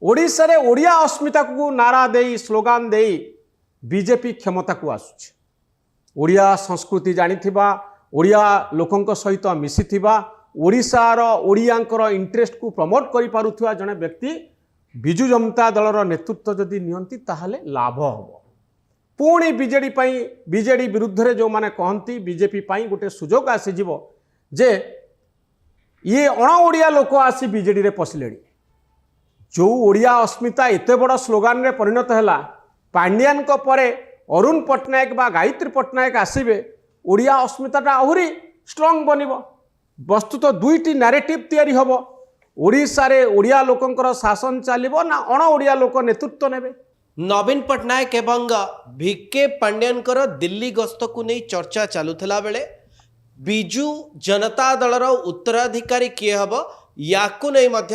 ओडिशा रे ओडिया अस्मिता को नारा देई स्लोगान देई बीजेपी क्षमता को आसुछि। ओडिया संस्कृति जानिथिबा, ओडिया लोकंक सहित मिसिथिबा, ओडिशार ओडियांकर इंटरेस्ट को प्रमोट करि पारुथिबा जने व्यक्ति बिजु जनता दलर नेतृत्व जदि नियंती ताहले लाभ हबो। पुणी बीजेडी विरुद्ध रे जो माने कहंती बीजेपी पाई गोटे सुजोग आसी जीवो जे ये अण ओडिया लोक आसी बीजेडी रे पसिलेडी। जो ओडिया अस्मिता एते बड़ स्लोगान रे परिणत हैला, पांड्यान को परे अरुण पट्टनायक बा गायत्री पट्टनायक आसीबे, ओडिया अस्मिताटा आहुरी स्ट्रंग बनिबो। वस्तुत दुईटी नैरेटिव तैयारी हबो। ओडिशा रे ओडिया लोकंकर शासन चलिबो ना अण ओडिया लोक नेतृत्व नेबे। नवीन पट्टनायक एवं भिके पांड्यानकर दिल्ली गस्त को नहीं चर्चा चलुला बेले बिजु जनता दलर उत्तराधिकारी किए हम या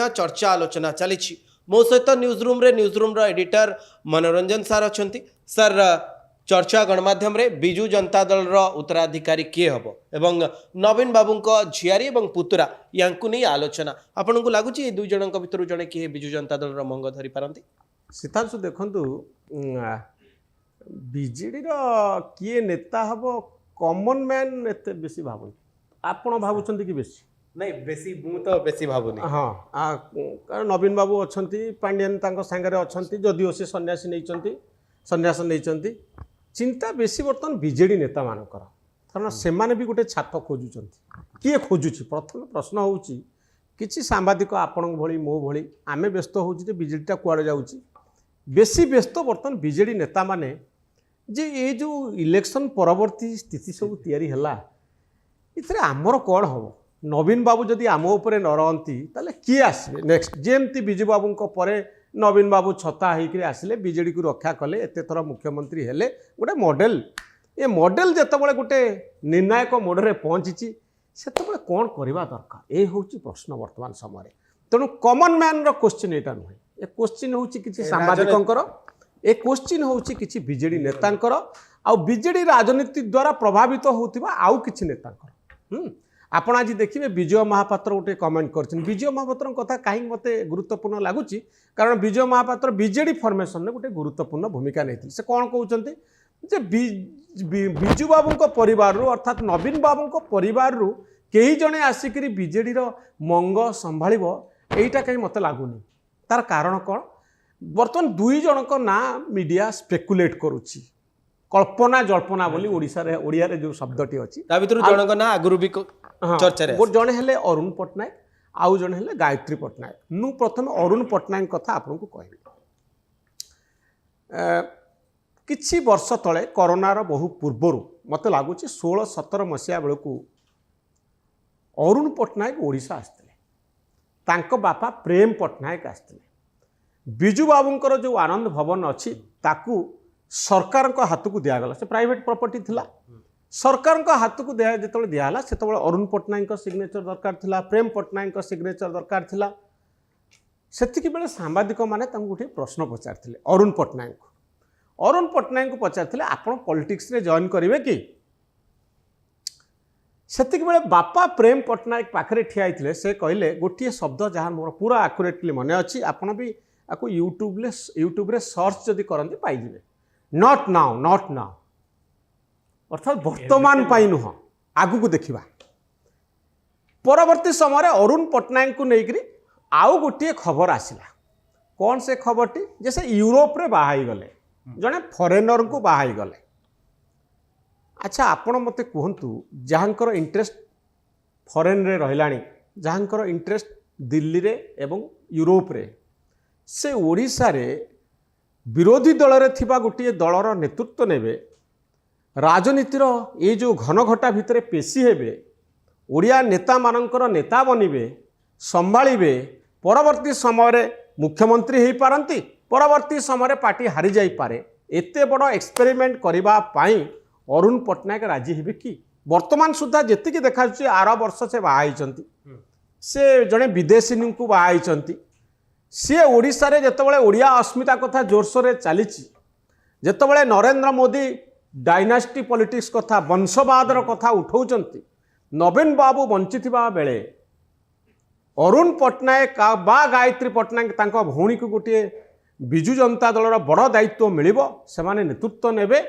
चर्चा आलोचना चली। मो सहित न्यूज रूम एडिटर मनोरंजन सार अच्छा सर चर्चा गणमाध्यम रे बिजु जनता दलर उत्तराधिकारी किए हम एवं नवीन बाबू झियारी एवं पुतुरा या नहीं आलोचना आपन को लगुच दुई जन भर जड़े किए बिजु जनता दलर मंग धरी पारती। सीतांशु देखंतु बीजेडी किए नेता हम कॉमन मैन एते बेसी भाबुन आपण भाबुचंती कि बेसी नहीं बेसी मु तो बेसी भाबुनी। हाँ कारण नवीन बाबू अच्छी पांड्यान तांको सांगरे अच्छी जदिओ से सन्यासी नहीं सन्यास नहीं चिंता बेसी बर्तमान बीजेडी नेता मानकर कारण से भी गोटे छाप खोजुंट किए खोजुची। प्रथम प्रश्न होउची किछि सांबादिक आपण भली मो भली आमे व्यस्त होउची जे बीजेडीटा कुआडे जाउची। बेसी व्यस्त बर्तमान बीजेडी नेता माने जे ये जो इलेक्शन परवर्ती स्थिति सब तैयारी हैला इतरे आमर कौन हम। नवीन बाबू जदि आम उपरे न रहंती ताले किए आसबे नेक्स्ट जेमती बिजू बाबू परे नवीन बाबू छता होकर आसिले बीजेडी को रक्षा कले एते थर मुख्यमंत्री हेले गोटे मॉडल। ये मॉडल जितेबाला गोटे निर्णायक मोडरे पहुँची से कौन करवा दरकार ये हूँ प्रश्न वर्तमान समय। तेणु कॉमन मैन क्वेश्चन यहाँ नुहे ए क्वेश्चन हूँ कि सांबादिकंकर ए क्वेश्चन हूँ कि बीजेडी नेतांकर आउ बीजेडी राजनीति द्वारा प्रभावित होतिबा आउ किछि नेतांकर। आपण आज देखिए विजय महापात्र गोटे कमेंट कर विजय महापात्र कथा कहीं मते गुरुत्वपूर्ण लगुच कारण विजय महापात्र बीजेडी फॉर्मेशन में गोटे गुरुत्वपूर्ण भूमिका नहीं से कौन कहते जे बिजू बाबू परिवार अर्थात नवीन बाबू परिवार कई जने आसिक बीजेडी मंग संभाल यहीटा कहीं मत लगुनि। तार कारण कौन बर्तमान दुई जनक ना मीडिया स्पेकुलेट करुच्ची कल्पना जल्पना बोली ओडिया रे जो शब्दटी अच्छी जनक ना आगुरी भी चर्चा रे जड़े हेले अरुण पट्टनायक आउ जड़े हेले गायत्री पट्टनायक। मु प्रथम अरुण पट्टनायक कथा आपको कहबी। किछि वर्ष तले कोरोनार बहु पूर्वर मत लगुच 16-17 मसीहा बेलू अरुण पट्टनायक ओडिशा आसते तांको बापा प्रेम पट्टनायक आसते। बिजू बाबूंकर जो आनंद भवन अच्छी ताकू सरकार हाथ को दिगला से प्राइवेट प्रॉपर्टी थिला सरकार हाथ को जो दिहला से अरुण पट्टनायक सिग्नेचर दरकार थिला प्रेम पट्टनायक सिग्नेचर दरकार थिला। सेतिकी बेले सांबादिक माने गोटे प्रश्न पचारथिले अरुण पट्टनायक को पचारथिले आपण पॉलिटिक्स रे जॉइन करिवे कि सेतिकी बेले बापा प्रेम पट्टनायक पाखरे ठिया आइथिले से कहले गोटे शब्द जहाँ मोर पूरा एक्यूरेटली मने अछि आपण भी आपको यूट्यूब रे सर्च जदि करंती पाइबे नॉट नाउ अर्थात वर्तमान पाई नुह आगु को देखिबा। परवर्ती समय अरुण पट्टनायक को लेकर आउ गोटे खबर आसिला कौन से खबरटी जैसे यूरोप रे बाहाई गले जड़े फरेनर को बाहाई गले। अच्छा आपण मते कहतु जहाँकर इंटरेस्ट फरेन रे रहिलानी जहाँकर इंटरेस्ट दिल्ली रे एवं यूरोप रे से ओडिशा रे विरोधी दल रे थिबा गोटे दलर नेतृत्व नेबे राजनीतिर ये जो घनघटा भितर पेशी हेबे ओडिया नेता मानकर नेता बनिबे संभाळिबे परवर्ती समय मुख्यमंत्री हो पारंती परवर्ती समय पार्टी हारी जाई पारे एते बड़ एक्सपेरिमेंट करबा पाई अरुण पट्टनायक राजी हेबे कि वर्तमान सुधा जेतिकी देखा आर वर्ष से बाहाई से जड़े विदेशी को बाहाई सी ओडिशा रे जेतेबेले ओडिया अस्मिता कथा जोरसोर चली जेतेबेले नरेंद्र मोदी डायनास्टी पॉलिटिक्स कथा वंशवादर कथा उठाउचंती नवीन बाबू बंचिथिबा बेले अरुण पट्टनायक बा गायत्री पट्टनायक तांको भौणी को गोटे विजु जनता दलर बड़ दायित्व मिलिबो सेमाने नेतृत्व नेबे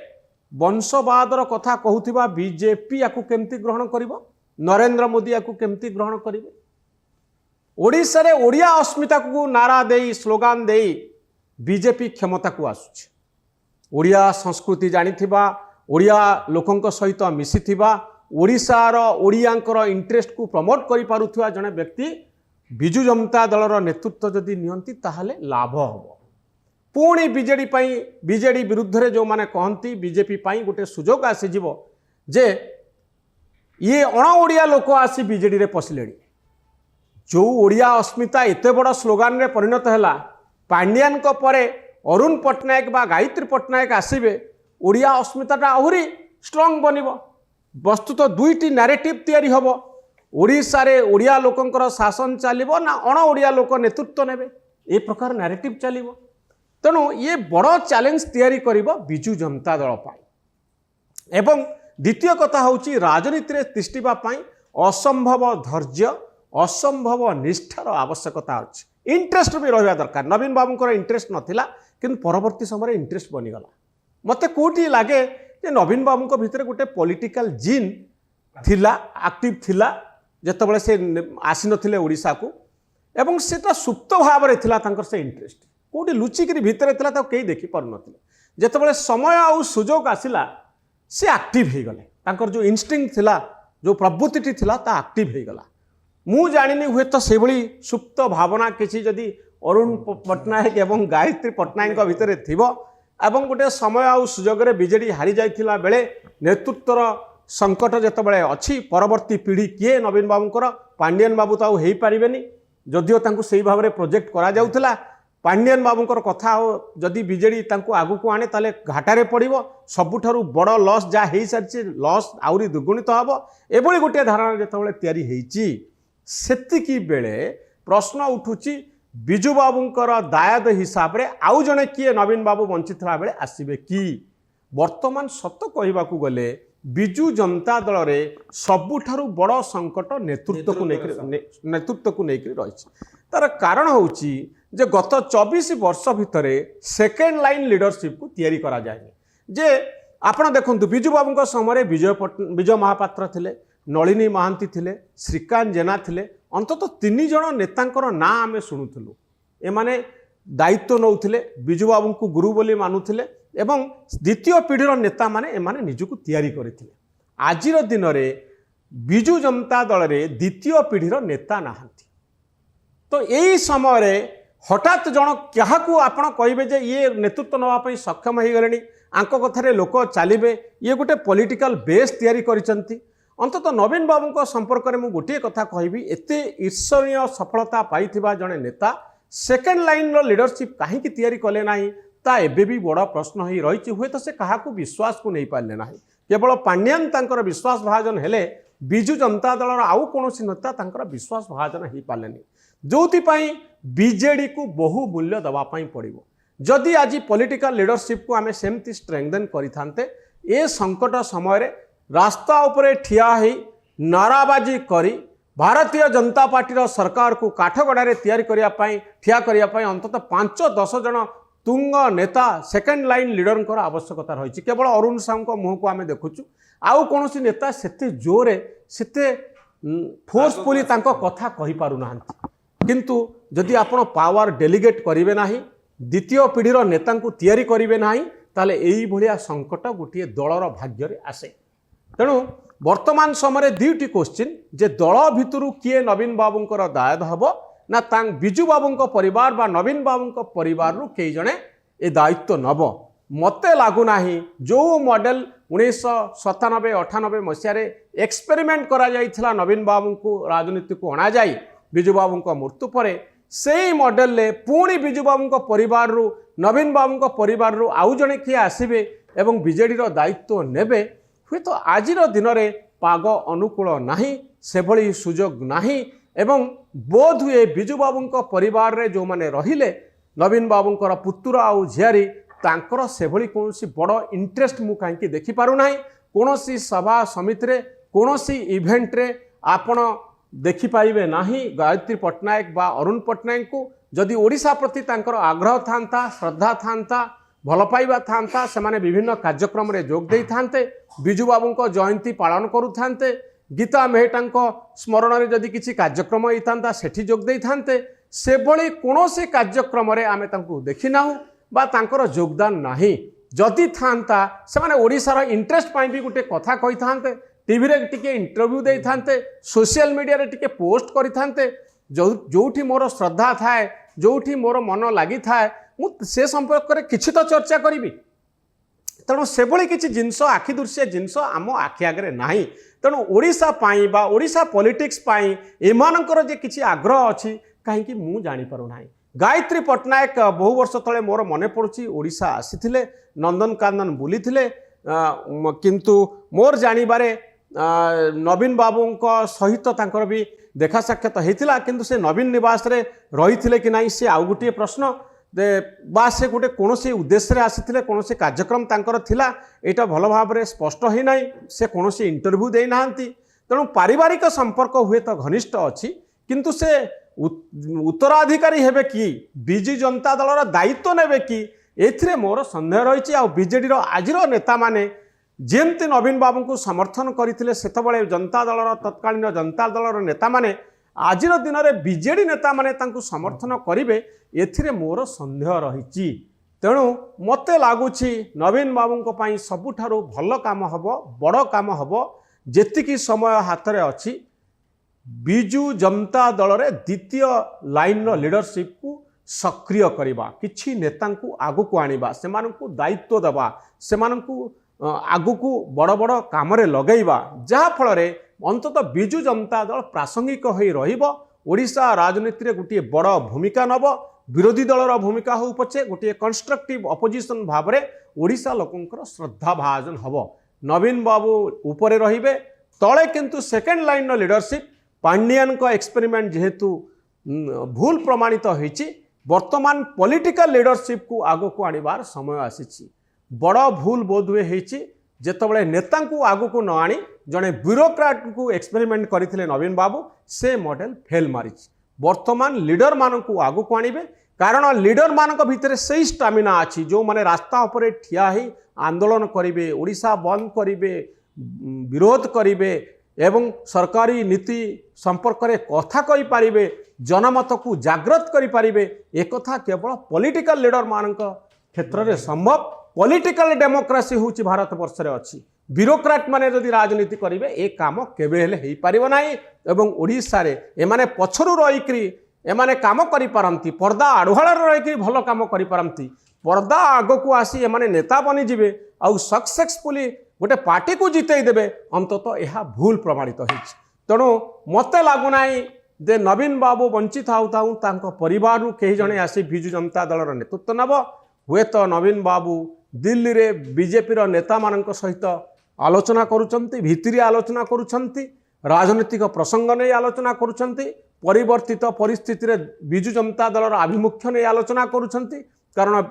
वंशवादर कथा कहूथिबा बीजेपी याकू केमती ग्रहण करिबो नरेंद्र मोदी याकू केमती ग्रहण करिवे ओडिशा रे ओडिया अस्मिता को नारा देई स्लोगान देई बीजेपी क्षमता को आसुछि ओडिया संस्कृति जानिथिबा ओडिया लोकंक सहित मिसिथिबा ओडिशार ओडियांकर इंटरेस्ट को प्रमोट करि पारुथिबा जने व्यक्ति विजु जनता दलर नेतृत्व जदि नियंती ताहले लाभ हबो पुणी बीजेडी विरुद्ध रे जो माने कहंती बीजेपी पाई गोटे सुजोग आसी जीवो जे ये अण ओडिया लोक आसी बीजेडी रे पसिलेडी जो ओडिया अस्मिता एते बड़ स्लोगान रे परिणत हैला पांड्यान को परे अरुण पट्टनायक बा गायत्री पट्टनायक आसीबे ओडिया अस्मिताटा आहुरी स्ट्रंग बनिबो वस्तुत दुईटी नैरेटिव तैयारी हबो ओडिशा रे ओडिया लोकंकर शासन चलिबो ना अण ओडिया लोक नेतृत्व नेबे ए प्रकार नैरेटिव चलिबो तेणु ये बड़ चैलेंज तैयारी करिबो विजु जनता दल पाई एवं द्वितीय कथा होची राजनीति रे तिष्ठिबा पाई असंभव धैर्य असंभव निष्ठार आवश्यकता अछि इंटरेस्ट भी रहिबा दरकार नवीन बाबूंकर इंटरेस्ट नथिला किंतु परवर्ती समय इंटरेस्ट बनिगला मते कोठी लागे जे नवीन बाबूंक भितर गोटे पॉलिटिकल जीन थिला एक्टिव थिला जेतबेले से आसी नथिले ओडिसा को एवं सेटा सुप्त भाव रे थिला तांकर से इंटरेस्ट कोठी लुचिकरी भितर थिला त केही देखि पारु नथिले जेतबेले समय आ सुजोग आसिला से एक्टिव हे गले तांकर जो इंस्टिंक्ट थिला जो प्रवृत्ति थिला ता एक्टिव हे गला मु जानिनी हुए तो से भली सुप्त भावना किसी जदि अरुण पट्टनायक एवं गायत्री पट्टनायक भितर थिबो एवं गोटे समय आ सुजोग रे बीजेडी हारी जाइथिला बेले नेतृत्वर संकट जेतबेले अछि परवर्ती पीढ़ी किए नवीन बाबूंकर पांड्यान बाबू तो हेई पारिबेनी जदिओ तांकु सेही भाव रे प्रोजेक्ट करा जाउथला पांड्यान बाबूंकर कथा जदि बीजेडी तांकु आगु को आने ताले घाटारे पड़िबो सबुठारु बड़ लॉस जा हेई सारछि लॉस आउरी दुगुणित हबो एबोली गोटे धारणा जेतबेले तयारी हेइछि सेतिकी बेले प्रश्न उठुची विजु बाबूंकर दायाद हिसाब रे आउ जने किए नवीन बाबू वंचितला बेले आसीबे कि वर्तमान सत कहबाकू गले विजु जनता दल रे सबुठारु बड़ संकट नेतृत्व को नेकरी रहिछि तार कारण होउची जे गत 24 वर्ष भितरे सेकेंड लाइन लीडरशिप को तैयारी करा जाए जे आपण देखंतु विजु बाबूंक समय विजय महापात्र थिले नलिनी महांती थिले श्रीकांत जेना थिले अंततः 3 जण नेतांकर ना आमे शुणुथिलु एमाने दायित्व नौथिले विजु बाबू को गुरु बोली मानुथिले एवं द्वितीय पीढ़ीर नेता माने एमाने निजुको तैयारी करथिले आजिर दिन रे विजु जनता दल रे द्वितीय पीढ़ीर नेता नाहांती तो यही समय रे हठात जन क्या आपण कहे जे ये नेतृत्व नापी सक्षम हो गले आंक कथार लोक चलिए ये गोटे पॉलिटिकल बेस तैयारी करिसंती अंततः नवीन बाबू संपर्क में गोटे कथा कहबी एते ईर्षणीय सफलता पाइथिबा जने नेता सेकेंड लाइन रो लीडरशिप कहीं तैयारी कले नाही ता एबे भी बड़ा प्रश्न ही रही हुए तो से कहा विश्वास को नहीं पारे ना केवल पांड्यान तांकर विश्वास भाजन हेले विजु जनता दल आउ कौन नेता तांकर विश्वास भाजन हो पारे जो बीजेडी को बहु मूल्य दवापाई पड़ो जदि आज पॉलिटिकल लीडरशिप को आम सेमती स्ट्रेंथन करते ए संकट समय रे रास्ता उपरे ठिया ही नाराबाजी करी भारतीय जनता पार्टी सरकार को काठगड़ारे तैयारी करने ठिया करने अंततः 5-10 जन तुंग नेता सेकेंड लाइन लीडर आवश्यकता रही केवल अरुण साहू मुह को आम देखुचु आउ कौन नेता सेते जोरे सेते फोर्सफुली कथा कहि पारु नाहंती किंतु जदि आपण पावर डेलीगेट करिवे नाही द्वितीय पीढ़ीर नेता को तैयारी करिवे नाही ताले एई भलिया संकट गोटे दलर भाग्य रे आसे तेणु वर्तमान समय दुईटी क्वेश्चन जे दल भितरु किए नवीन बाबूंकर दायद हबो ना तांग विजु बाबूंक परिवार बा नवीन बाबूंक परिवार रु कई जणे ए दायित्व नब मते लागु नाही जो मॉडल 1997-98 मसीह एक्सपेरिमेंट करा जाइथिला नवीन बाबू को राजनीति को अणा जाई विजु बाबूंक मृत्यु पर से मॉडल ले पुणी विजु बाबूंक परिवार रु नवीन बाबूंक परिवार रु आउ जणे किए आसीबे एवं बीजेडी रो दायित्व नेबे हुए तो आजिर दिन में पाग अनुकूल नाही से भली सुजोग नाही एवं बोध हुए विजु बाबूंक परिवार रे जो माने रहिले नवीन बाबूंकर पुत्र आउ झियारी तांकर से भली कोनोसी बड़ इंटरेस्ट मु काहे देखि पारु नाही कोनोसी सभा समिति रे कोनोसी इवेंट रे आपण देखिपारे ना गायत्री पट्टनायक बा अरुण पट्टनायक को जदि ओडिशा प्रति तांकर आग्रह था श्रद्धा था भल पाइबा था से विभिन्न कार्यक्रम रे जोग दे थांते बिजू बाबू जयंती पालन करुते गीता मेहटा स्मरण में जदि किसी कार्यक्रम होता सेठी जोग दे थांते से भली कौन से कार्यक्रम रे आमे तांको देखि नाहु बा तांकर योगदान नाही जदि थांता से माने ओडिशार इंटरेस्ट पाई भी गोटे कथा कही थांते टीवी रे टिके इंटरव्यू दे थांते सोशल मीडिया रे टिके पोस्ट करि थांते जोठी मोर श्रद्धा थाए जोठी मोर मन लागि थाए मु से संपर्क रे किछि तो चर्चा करिवि तेणु से भली किछि जिंस आखि दृश्य जिंस आम आखि आगे नाही तेणु ओडिशा पाई बा ओडिशा पॉलिटिक्स पाई एमानकर जे किछि आग्रह अछि कहीं मु जानी पारु नाही गायत्री पट्टनायक बहु वर्ष तले मोर मने पड़ुछि ओडिशा आसीथिले नंदनकानन बुलीथिले किंतु मोर जानिबारे नवीन बाबूंको सहित तांकर भी देखा साक्षात होता किंतु से नवीन निवास रे रही कि नहीं से आउ गोटे प्रश्न दे बा से गोटे कौन से उद्देश्य आसी कौन से कार्यक्रम तांकर थिला एटा भल भाव में स्पष्ट हो ना से कौन से इंटरव्यू दे ना तेणु पारिवारिक संपर्क हुए तो घनिष्ठ अच्छी किंतु से उत्तराधिकारी हेबे कि बिजु जनता दलर दायित्व नेबे कि एथिरे मोर संदेह रही आ बीजेडी आजिर नेता माने जेमती नवीन बाबू को समर्थन करते सेतबले जनता दलर तत्कालीन जनता दलर नेता माने आजिर दिन में बीजेडी नेता माने तांको समर्थन करिवे एथिरे मोर संदेह रही तेणु मते लागुछि नवीन बाबू पई सबुठारु भल काम हबो बड़ काम हबो जेतिकी समय हाथ में अच्छी बिजु जनता दल रे द्वितीय लाइन लीडरशिप को सक्रिय करवा किछि नेता आगु को आनिबा सेमानकु दायित्व देवा सेमानकु आगु को बड़ बड़ काम रे लगेइबा जहा फल रे अंततः बिजु जनता दल प्रासंगिक होई रहिबो ओडिशा राजनीति रे गोटे बड़ भूमिका नब विरोधी दलर भूमिका हो पछे गोटे कंस्ट्रक्टिव अपोजिशन भाव में ओडिशा लोकंकर श्रद्धा भाजन हब नवीन बाबू उपरे रहिबे तले किंतु सेकेंड लाइन लीडरशिप पांडियन को एक्सपेरिमेंट जेहेतु भूल प्रमाणित होईची वर्तमान पॉलिटिकल लीडरशिप को आगो को आनिबार समय आसीची बड़ भूल बोधवे होईची जेतबळे नेता को आगो को न आनी जड़े ब्यूरोक्राट को एक्सपेरिमेंट करथिले नवीन बाबू से मॉडल फेल मारिची वर्तमान लीडर मान को आगो को आनिबे कारण लीडर मान भितर से स्टामिना अच्छी जो माने रास्ता उपरे ठिया ही आंदोलन करिवे ओडिशा बंद करिवे विरोध करिवे एवं सरकारी नीति संपर्क में कथा कहि पारिबे जनमत को जागृत करि पारिबे एक कथा केवल पॉलिटिकल लीडर मान क्षेत्र में संभव पॉलिटिकल डेमोक्रेसी होची भारत वर्ष रे अछि ब्यूरोक्राट माने जदि राजनीति करिवे ए काम केबे हेले हेई पारिबो नाही एवं ओडिसा रे एमाने पछरु रहिकरी एमाने काम करि पारंती पर्दा आढुहाळ रहिकरी भलो काम करि पारंती पर्दा आगो को आसी एमाने नेता बनि जिवे आउ सक्सेसफुली गोटे पार्टी को जितई देबे अंततः यह भूल प्रमाणित होइछि तेणु मते लागुना जे नवीन बाबू बंची थाउ थाउ तांको परिवार रु केही जणे आसी बिजु जनता दलर नेतृत्व नब हुए तो नवीन बाबू दिल्ली रे बीजेपी रो नेता मानक सहित आलोचना करुचंती भितरी आलोचना करुचंती राजनीतिक प्रसंग नहीं आलोचना करुचंती परिवर्तित परिस्थिति रे बिजु जनता दलर आभिमुख्य नहीं आलोचना करुचंती कारण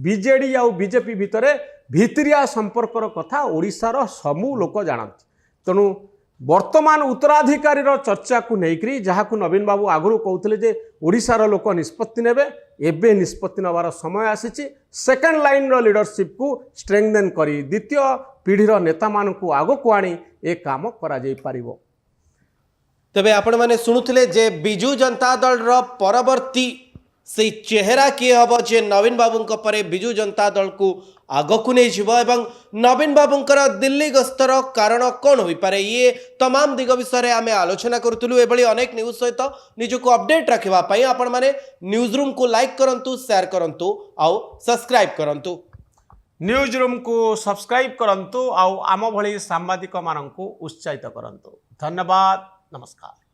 बीजेडी आ बीजेपी भितरे भितरिया संपर्कर कथा ओडिशार समू लोक जानती तेणु वर्तमान उत्तराधिकारी चर्चा को लेकर जहाँ को नवीन बाबू आगु कहते जे ओडिशार लोक निष्पत्ति नेबे एबे निष्पत्ति नबार समय आसीची सेकेंड लाइन लीडरशिप को स्ट्रेंथेन करी द्वितीय पीढ़ीर नेता मान को आगो को आनी ए काम करा जाई पारिबो। तबे आपण माने सुनुथिले जे बिजु जनता दल रो परवर्ती से चेहरा किए हम जे नवीन बाबू परे बिजु जनता दल को आग को नहीं जीव एवं नवीन बाबूंकर दिल्ली गस्तर कारण कौन हो पारे ये तमाम दिग विषय आम आलोचना करूँ एभली अनेक न्यूज सहित निजको अपडेट रखापी आपण मैंने न्यूज रूम को लाइक करंतु शेयर करंतु आउ सब्सक्राइब करंतु न्यूज रूम को सब्सक्राइब करंतु आउ आम भली सांबादिक मानक उत्साहित करंतु। धन्यवाद। नमस्कार।